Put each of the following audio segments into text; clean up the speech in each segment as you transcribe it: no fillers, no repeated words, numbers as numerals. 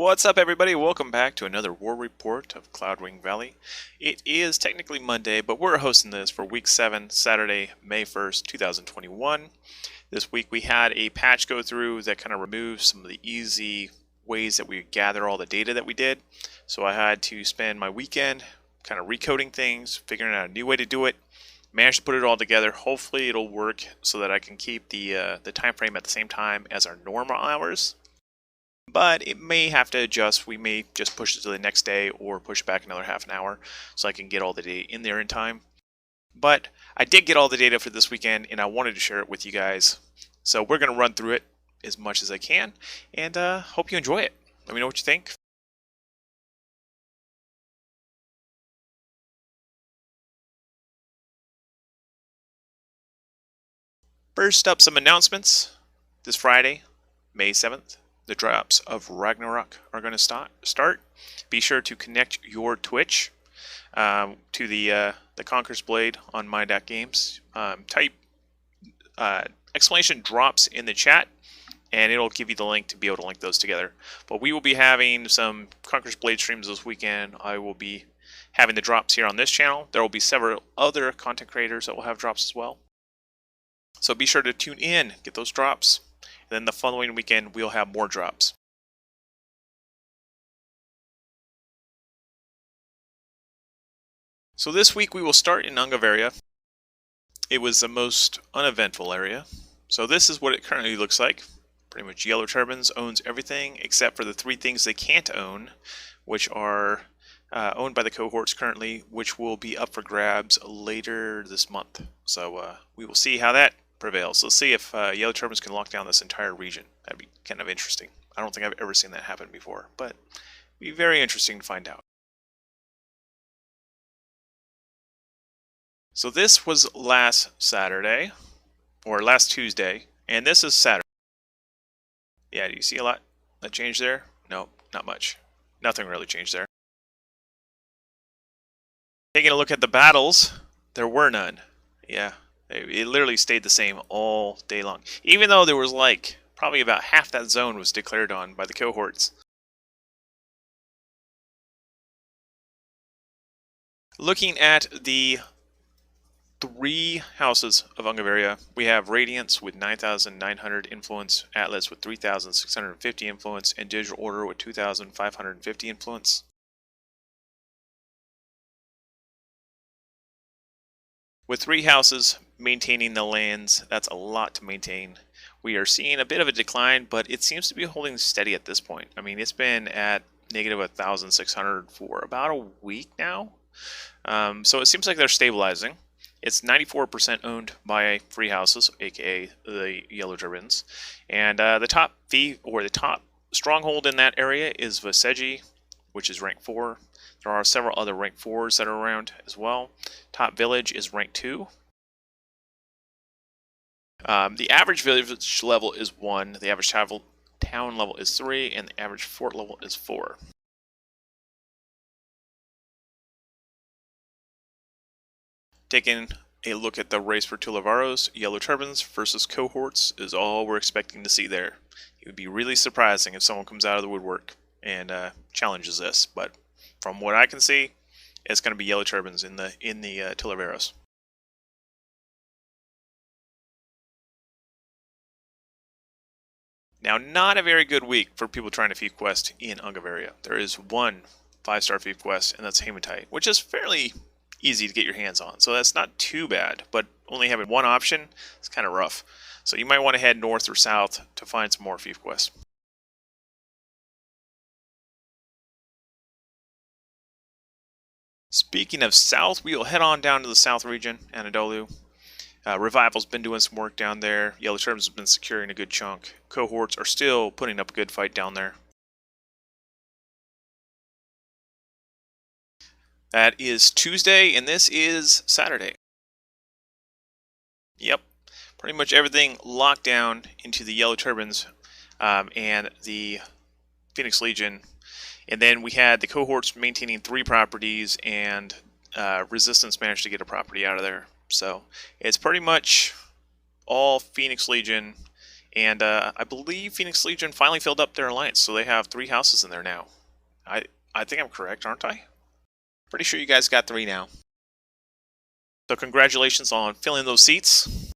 What's up, everybody? Welcome back to another War Report of Cloudwing Valley. It is technically Monday, but we're hosting this for Week 7, Saturday, May 1st, 2021. This week we had a patch go through that kind of removed some of the easy ways that we gather all the data that we did. So I had to spend my weekend kind of recoding things, figuring out a new way to do it. Managed to put it all together. Hopefully it'll work so that I can keep the time frame at the same time as our normal hours. But it may have to adjust. We may just push it to the next day or push back another half an hour so I can get all the data in there in time. But I did get all the data for this weekend and I wanted to share it with you guys. So we're going to run through it as much as I can and hope you enjoy it. Let me know what you think. First up, some announcements. This Friday, May 7th. The drops of Ragnarok are going to start. Be sure to connect your Twitch to the Conqueror's Blade on my.games. Type exclamation drops in the chat, and it'll give you the link to be able to link those together. But we will be having some Conqueror's Blade streams this weekend. I will be having the drops here on this channel. There will be several other content creators that will have drops as well. So be sure to tune in, get those drops. And then the following weekend, we'll have more drops. So this week, we will start in Ungaveria. It was the most uneventful area. So this is what it currently looks like. Pretty much Yellow Turbans owns everything except for the 3 things they can't own, which are owned by the cohorts currently, which will be up for grabs later this month. So we will see how that prevails. Let's see if Yellow Turbans can lock down this entire region. That'd be kind of interesting. I don't think I've ever seen that happen before, but it'd be very interesting to find out. So this was last Saturday, or last Tuesday, and this is Saturday. Yeah, do you see a lot that changed there? No, not much. Nothing really changed there. Taking a look at the battles, there were none. Yeah. It literally stayed the same all day long. Even though there was like, probably about half that zone was declared on by the cohorts. Looking at the 3 houses of Ungaveria, we have Radiance with 9,900 influence, Atlas with 3,650 influence, and Digital Order with 2,550 influence. With 3 houses maintaining the lands, that's a lot to maintain. We are seeing a bit of a decline, but it seems to be holding steady at this point. I mean, it's been at negative 1,600 for about a week now. So it seems like they're stabilizing. It's 94% owned by free houses, aka the Yellow Turbans. And the top stronghold in that area is Vaseji, which is rank 4. There are several other rank 4s that are around as well. Top village is rank 2. The average village level is 1, the average town level is 3, and the average fort level is 4. Taking a look at the race for Tulevaros, Yellow Turbans versus cohorts is all we're expecting to see there. It would be really surprising if someone comes out of the woodwork and challenges this, but from what I can see, it's going to be Yellow Turbans in the Tulevaros. Now, not a very good week for people trying to Fief Quest in Ungaveria. There is one 5-star Fief Quest, and that's Hematite, which is fairly easy to get your hands on. So that's not too bad, but only having one option is kind of rough. So you might want to head north or south to find some more Fief Quests. Speaking of south, we will head on down to the south region, Anadolu. Revival's been doing some work down there. Yellow Turbans have been securing a good chunk. Cohorts are still putting up a good fight down there. That is Tuesday, and this is Saturday. Yep, pretty much everything locked down into the Yellow Turbans and the Phoenix Legion. And then we had the cohorts maintaining 3 properties, and Resistance managed to get a property out of there. So it's pretty much all Phoenix Legion And I believe Phoenix Legion finally filled up their alliance, so they have 3 houses in there now. I think I'm correct, aren't I? Pretty sure you guys got 3 now. So congratulations on filling those seats.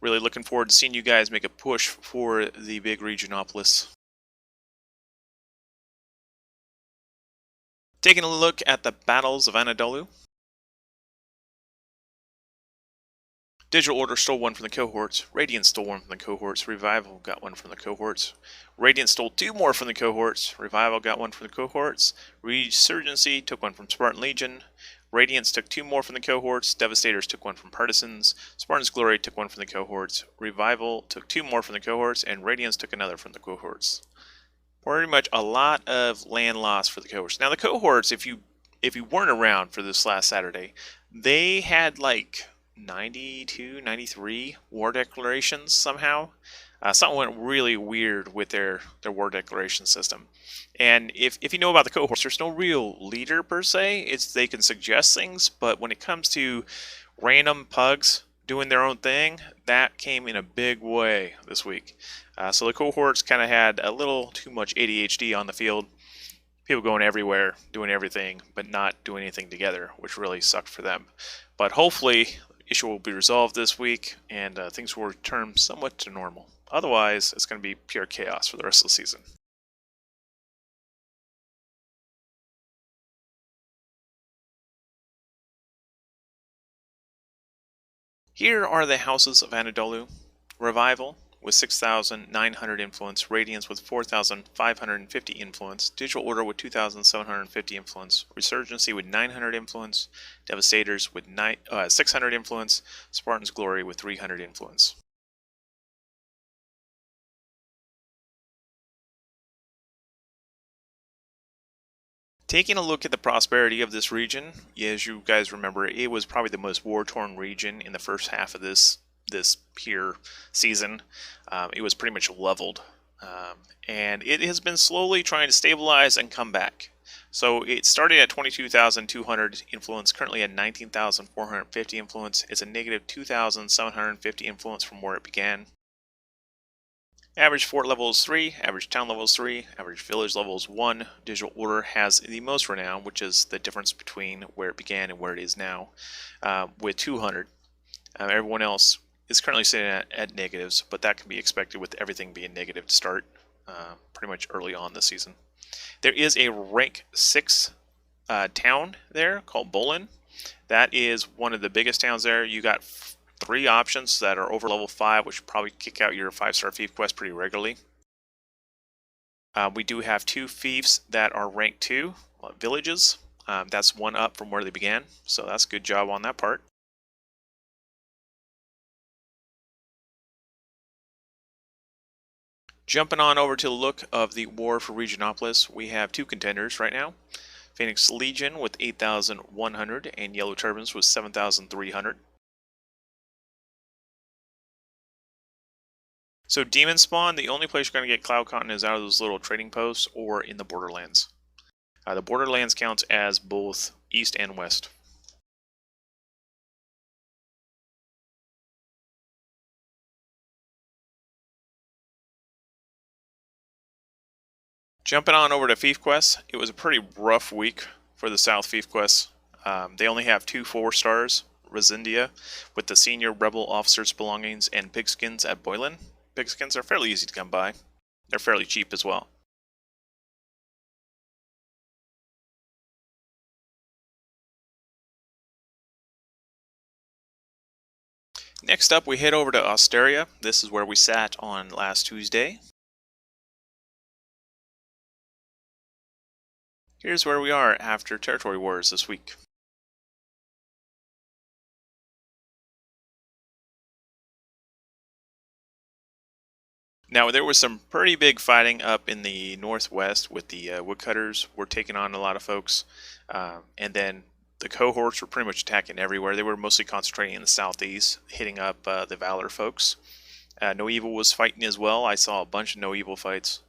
Really looking forward to seeing you guys make a push for the big Regionopolis. Taking a look at the battles of Anadolu. Digital Order stole 1 from the cohorts. Radiant stole 1 from the cohorts. Revival got 1 from the cohorts. Radiant stole 2 more from the cohorts. Revival got 1 from the cohorts. Resurgency took 1 from Spartan Legion. Radiance took 2 more from the cohorts. Devastators took 1 from Partisans. Spartan's Glory took 1 from the cohorts. Revival took 2 more from the cohorts. And Radiance took another from the cohorts. Pretty much a lot of land loss for the cohorts. Now the cohorts, if you weren't around for this last Saturday, they had like 92, 93 war declarations somehow. Something went really weird with their war declaration system. And if you know about the cohorts, there's no real leader per se. They can suggest things, but when it comes to random pugs doing their own thing, that came in a big way this week. So the cohorts kind of had a little too much ADHD on the field. People going everywhere, doing everything, but not doing anything together, which really sucked for them. But hopefully, the issue will be resolved this week, and things will return somewhat to normal. Otherwise, it's going to be pure chaos for the rest of the season. Here are the houses of Anadolu. Revival with 6,900 influence, Radiance with 4,550 influence, Digital Order with 2,750 influence, Resurgency with 900 influence, Devastators with 600 influence, Spartan's Glory with 300 influence. Taking a look at the prosperity of this region, as you guys remember, it was probably the most war-torn region in the first half of this here season. It was pretty much leveled, and it has been slowly trying to stabilize and come back. So it started at 22,200 influence, currently at 19,450 influence. It's a negative 2,750 influence from where it began. Average fort level is 3, average town level is 3, average village level is 1. Digital Order has the most renown, which is the difference between where it began and where it is now, with 200. Everyone else is currently sitting at negatives, but that can be expected with everything being negative to start pretty much early on this season. There is a rank 6 town there called Bolin. That is one of the biggest towns there. You got 3 options that are over level 5, which probably kick out your 5-star fief quest pretty regularly. We do have 2 fiefs that are rank 2 villages. That's 1 up from where they began, so that's a good job on that part. Jumping on over to the look of the war for Regionopolis, we have 2 contenders right now. Phoenix Legion with 8,100 and Yellow Turbans with 7,300. So Demon Spawn, the only place you're going to get Cloud Cotton is out of those little trading posts or in the Borderlands. The Borderlands counts as both east and west. Jumping on over to Fief Quests, it was a pretty rough week for the South Fief Quests. They only have 2 4-stars, Resindia with the senior rebel officer's belongings and pigskins at Boylan. Pigskins are fairly easy to come by. They're fairly cheap as well. Next up, we head over to Osteria. This is where we sat on last Tuesday. Here's where we are after Territory Wars this week. Now, there was some pretty big fighting up in the northwest with the woodcutters were taking on a lot of folks. And then the cohorts were pretty much attacking everywhere. They were mostly concentrating in the southeast, hitting up the Valor folks. No Evil was fighting as well. I saw a bunch of No Evil fights.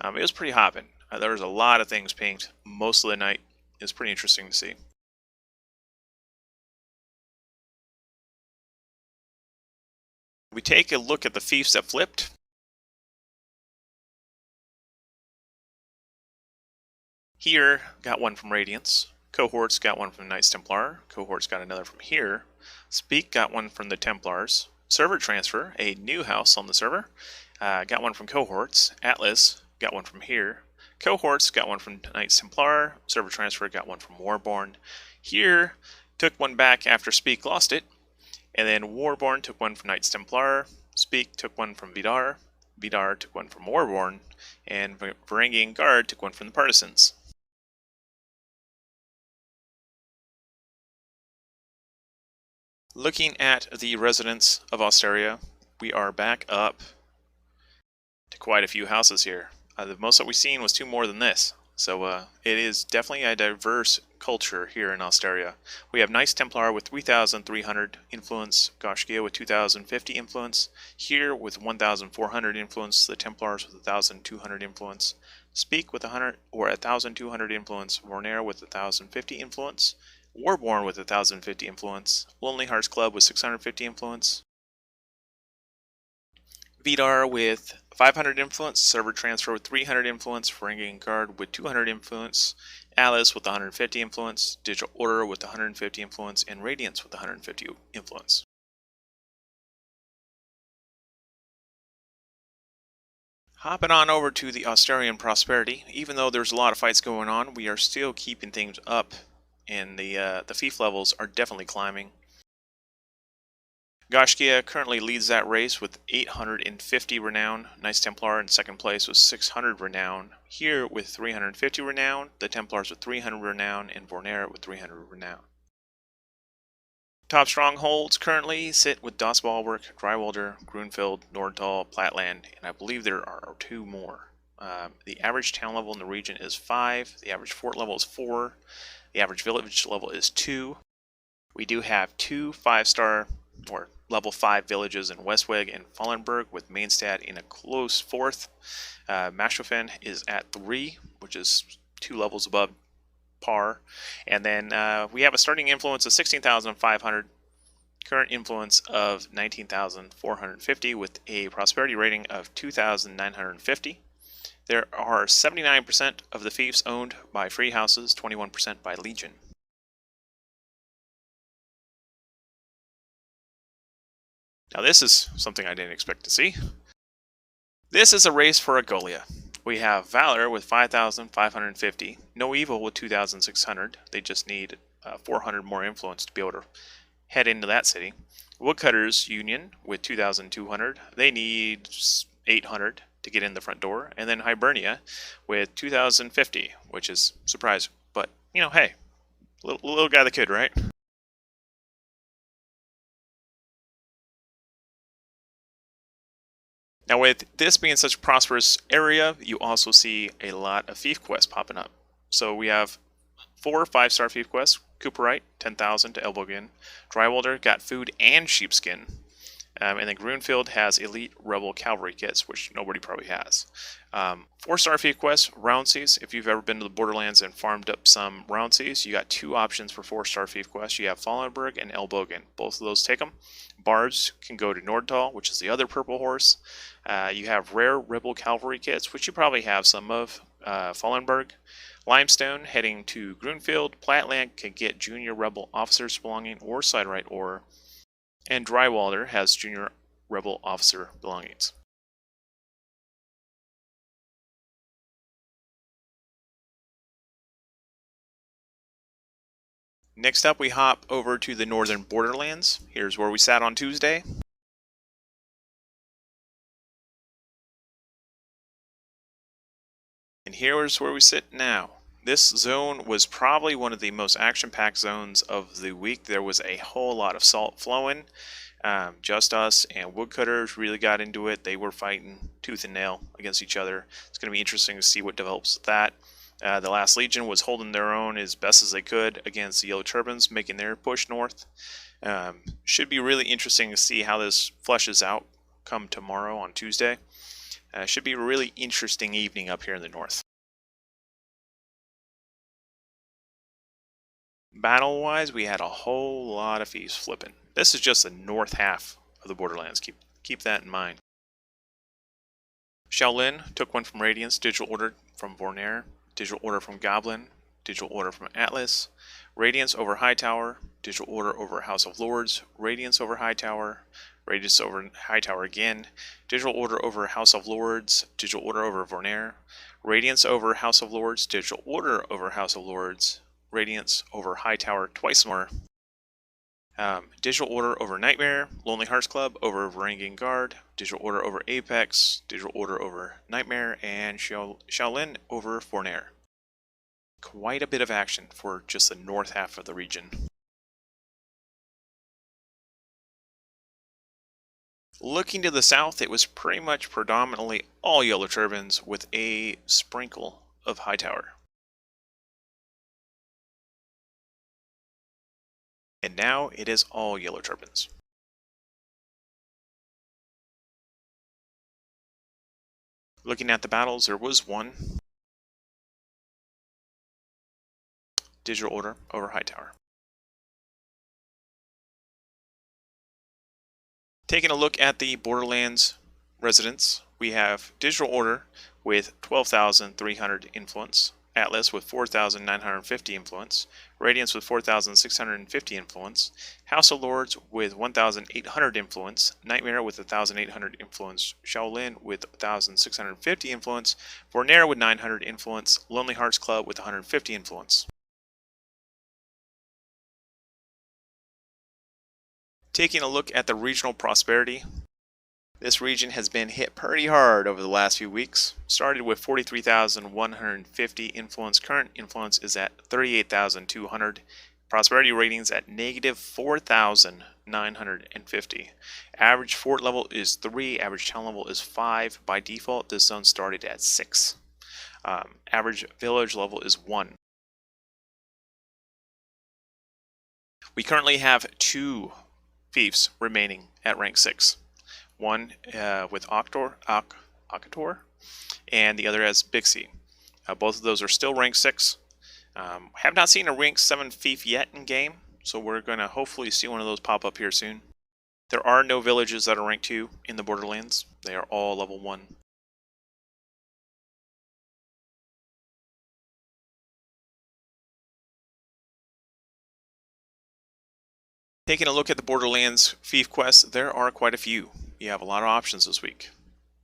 It was pretty hopping. There was a lot of things pinged most of the night. It was pretty interesting to see. We take a look at the fiefs that flipped. Here, got one from Radiance. Cohorts got one from Knights Templar. Cohorts got another from here. Speak got one from the Templars. Server Transfer, a new house on the server, got one from Cohorts. Atlas got one from here. Cohorts got one from Knights Templar. Server Transfer got one from Warborn. Here, took one back after Speak lost it. And then Warborn took one from Knights Templar. Speak took one from Vidar. Vidar took one from Warborn. And Varangian Guard took one from the Partisans. Looking at the residents of Osteria, we are back up to quite a few houses here. The most that we've seen was two more than this. So it is definitely a diverse culture here in Osteria. We have Knights Templar with 3,300 influence, Goshkia with 2,050 influence, here with 1,400 influence, the Templars with 1,200 influence, Speak with 1,200 influence, Vornair with 1,050 influence, Warborn with 1,050 influence, Lonely Hearts Club with 650 influence, Vidar with 500 influence, Server Transfer with 300 influence, Varangian Guard with 200 influence, Alice with 150 influence, Digital Order with 150 influence, and Radiance with 150 influence. Hopping on over to the Austerian Prosperity, even though there's a lot of fights going on, we are still keeping things up, and the fief levels are definitely climbing. Goshkia currently leads that race with 850 renown. Knights Templar in second place with 600 renown. Here with 350 renown, the Templars with 300 renown, and Vornair with 300 renown. Top strongholds currently sit with Das Bulwark, Drywalder, Grunfeld, Nordtal, Platland, and I believe there are two more. The average town level in the region is 5, the average fort level is 4, the average village level is 2. We do have 2 5-star or level 5 villages in Westweg and Fallenberg, with Mainstad in a close 4th. Mashofen is at 3, which is 2 levels above par. And then we have a starting influence of 16,500, current influence of 19,450, with a prosperity rating of 2,950. There are 79% of the fiefs owned by free houses, 21% by Legion. Now this is something I didn't expect to see. This is a race for Agolia. We have Valor with 5,550, No Evil with 2,600. They just need 400 more influence to be able to head into that city. Woodcutters Union with 2,200. They need 800 to get in the front door. And then Hibernia with 2,050, which is surprising. But, you know, hey, little guy that could, right? Now, with this being such a prosperous area, you also see a lot of fief quests popping up. So we have 4 5-star fief quests. Cooperite, 10,000 to Elbogen. Drywalder got food and sheepskin. And then Grunfeld has elite rebel cavalry kits, which nobody probably has. 4-star fief quests, Roundseas. If you've ever been to the Borderlands and farmed up some Roundseas, you got 2 options for 4-star fief quests. You have Fallenberg and Elbogen. Both of those take them. Bards can go to Nordtal, which is the other purple horse. You have rare rebel cavalry kits, which you probably have some of. Fallenberg. Limestone heading to Grunfeld. Platland can get junior rebel officers belonging or siderite ore. And Drywalder has junior rebel officer belongings. Next up, we hop over to the northern borderlands. Here's where we sat on Tuesday. And here's where we sit now. This zone was probably one of the most action-packed zones of the week. There was a whole lot of salt flowing. Just Us and Woodcutters really got into it. They were fighting tooth and nail against each other. It's going to be interesting to see what develops with that. The Last Legion was holding their own as best as they could against the Yellow Turbans, making their push north. Should be really interesting to see how this fleshes out come tomorrow on Tuesday. Should be a really interesting evening up here in the north. Battle-wise, we had a whole lot of fiefs flipping. This is just the north half of the Borderlands. Keep that in mind. Shaolin took one from Radiance, Digital Order from Vornair. digital order from Goblin, digital order from Atlas, Radiance over Hightower, digital order over House of Lords, Radiance over Hightower, Radiance over Hightower again, digital order over House of Lords, digital order over Vornair, Radiance over House of Lords, digital order over House of Lords, Radiance over Hightower twice more, digital order over Nightmare, Lonely Hearts Club over Varangian Guard, digital order over Apex, digital order over Nightmare, and Shaolin over Vornair. Quite a bit of action for just the north half of the region. Looking to the south, it was pretty much predominantly all Yellow Turbines with a sprinkle of Hightower. And now it is all Yellow Turbines. Looking at the battles, there was one digital order over Hightower. Taking a look at the Borderlands residents, we have digital order with 12,300 influence, Atlas with 4,950 influence, Radiance with 4,650 influence, House of Lords with 1,800 influence, Nightmare with 1,800 influence, Shaolin with 1,650 influence, Vornair with 900 influence, Lonely Hearts Club with 150 influence. Taking a look at the regional prosperity, this region has been hit pretty hard over the last few weeks. Started with 43,150 influence. Current influence is at 38,200. Prosperity ratings at negative 4,950. Average fort level is 3. Average town level is 5. By default, this zone started at 6. Average village level is 1. We currently have 2 fiefs remaining at rank 6. One with Akator, and the other as Bixie. Both of those are still rank 6. Have not seen a rank 7 fief yet in game, so we're going to hopefully see one of those pop up here soon. There are no villages that are rank 2 in the Borderlands. They are all level 1. Taking a look at the Borderlands fief quests, there are quite a few. You have a lot of options this week.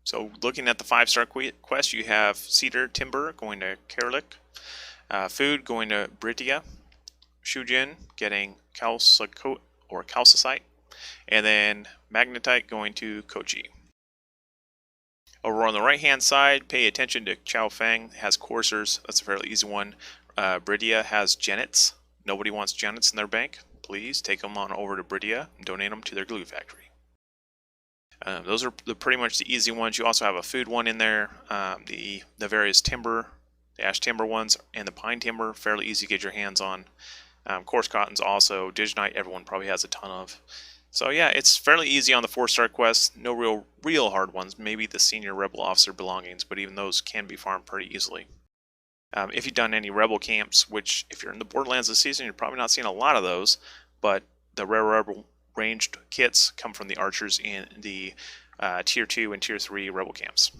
So looking at the 5-star quest, you have Cedar Timber going to Kerlik, Food going to Britia, Shujin getting Calcicite, and then Magnetite going to Kochi. Over on the right hand side, pay attention to Chao Feng. It has coursers. That's a fairly easy one. Britia has Janets. Nobody wants Janets in their bank. Please take them on over to Britia and donate them to their glue factory. Those are pretty much the easy ones. You also have a food one in there. The various timber, the ash timber ones, and the pine timber, fairly easy to get your hands on. Coarse cottons also. Diginite, everyone probably has a ton of. So yeah, it's fairly easy on the 4-star quests. No real hard ones. Maybe the senior rebel officer belongings, but even those can be farmed pretty easily. If you've done any rebel camps, which if you're in the Borderlands this season, you're probably not seeing a lot of those, but the rare rebel ranged kits come from the archers in the tier 2 and tier 3 rebel camps.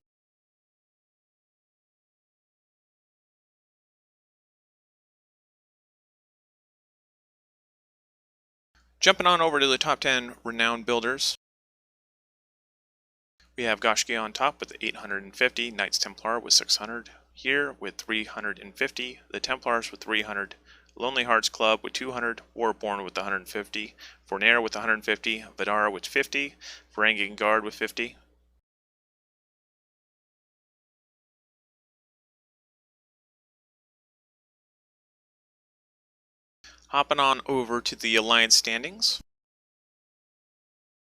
Jumping on over to the top 10 renowned builders, we have Goshki on top with 850, Knights Templar with 600, here with 350, the Templars with 300, Lonely Hearts Club with 200, Warborn with 150, Vornair with 150, Vidara with 50, Varangian Guard with 50. Hopping on over to the Alliance standings.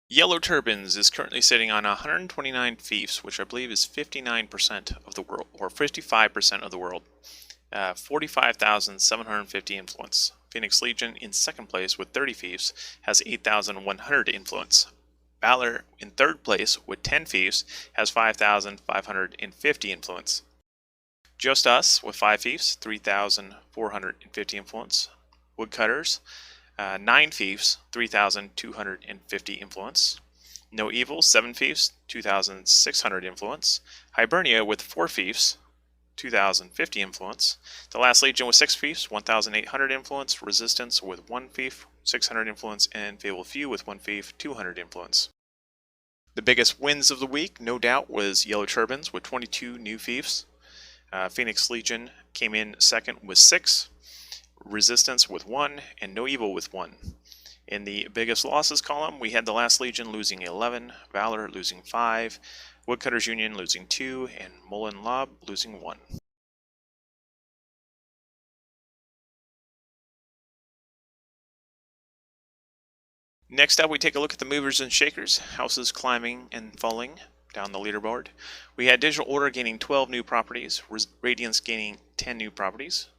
Yellow Turbines is currently sitting on 129 fiefs, which I believe is 59% of the world, or 55% of the world. 45,750 influence. Phoenix Legion in second place with 30 fiefs has 8,100 influence. Valor in third place with 10 fiefs has 5,550 influence. Just Us with 5 fiefs, 3,450 influence. Woodcutters, 9 fiefs, 3,250 influence. No Evil, 7 fiefs, 2,600 influence. Hibernia with 4 fiefs, 2,050 influence. The last Legion with 6 fiefs, 1,800 influence. Resistance with 1 fief, 600 influence. And Fabled Few with 1 fief, 200 influence. The biggest wins of the week, no doubt, was Yellow Turbans with 22 new fiefs. Phoenix Legion came in second with 6. Resistance with 1, and No Evil with 1. In the biggest losses column, we had the last Legion losing 11, Valor losing 5, Woodcutters Union losing 2, and Mullen Lob losing 1. Next up, we take a look at the movers and shakers, houses climbing and falling down the leaderboard. We had Digital Order gaining 12 new properties, Radiance gaining 10 new properties.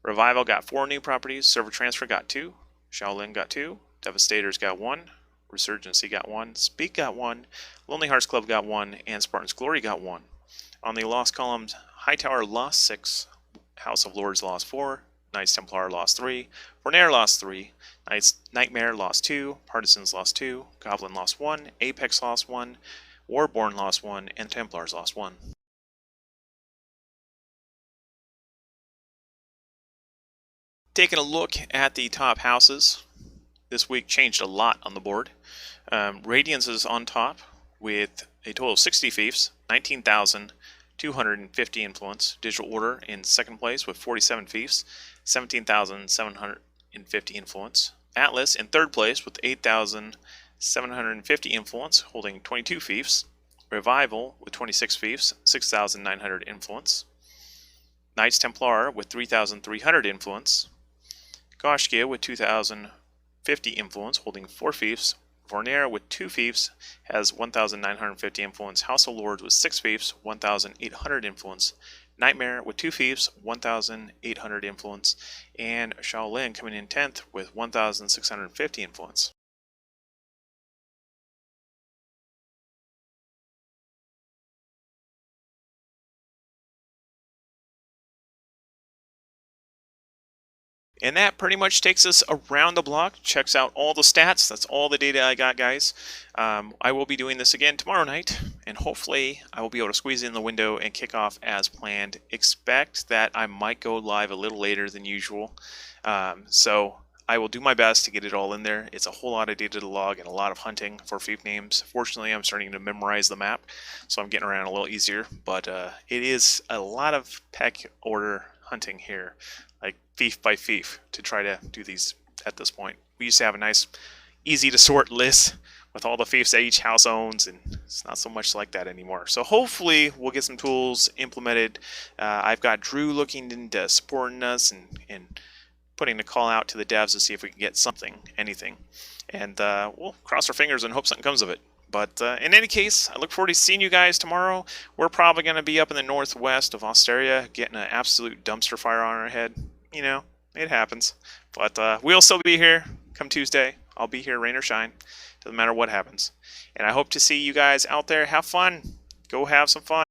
Revival got 4 new properties, Server Transfer got 2, Shaolin got 2, Devastators got 1, Resurgency got 1, Speak got 1, Lonely Hearts Club got 1, and Spartan's Glory got 1. On the lost columns, Hightower lost 6, House of Lords lost 4, Knights Templar lost 3, Fornair lost 3, Nightmare lost 2, Partisans lost 2, Goblin lost 1, Apex lost 1, Warborn lost 1, and Templars lost 1. Taking a look at the top houses, this week changed a lot on the board. Radiance is on top with a total of 60 fiefs, 19,250 influence. Digital Order in second place with 47 fiefs, 17,750 influence. Atlas in third place with 8,750 influence, holding 22 fiefs. Revival with 26 fiefs, 6,900 influence. Knights Templar with 3,300 influence. Goshkia with 2,050 influence, holding 4 fiefs. Fornair with 2 fiefs has 1,950 influence. House of Lords with 6 fiefs, 1,800 influence. Nightmare with 2 fiefs, 1,800 influence. And Shaolin coming in 10th with 1,650 influence. And that pretty much takes us around the block, checks out all the stats. That's all the data I got, guys. I will be doing this again tomorrow night, and hopefully I will be able to squeeze in the window and kick off as planned. Expect that I might go live a little later than usual. So I will do my best to get it all in there. It's a whole lot of data to log and a lot of hunting for fief names. Fortunately, I'm starting to memorize the map, so I'm getting around a little easier. But it is a lot of pack order hunting here, like fief by fief, to try to do these at this point. We used to have a nice, easy to sort list with all the fiefs that each house owns, and it's not so much like that anymore. So hopefully we'll get some tools implemented. I've got Drew looking into supporting us and putting the call out to the devs to see if we can get something, anything. And we'll cross our fingers and hope something comes of it. But in any case, I look forward to seeing you guys tomorrow. We're probably going to be up in the northwest of Osteria, getting an absolute dumpster fire on our head. You know, it happens. But we'll still be here come Tuesday. I'll be here, rain or shine. Doesn't matter what happens. And I hope to see you guys out there. Have fun. Go have some fun.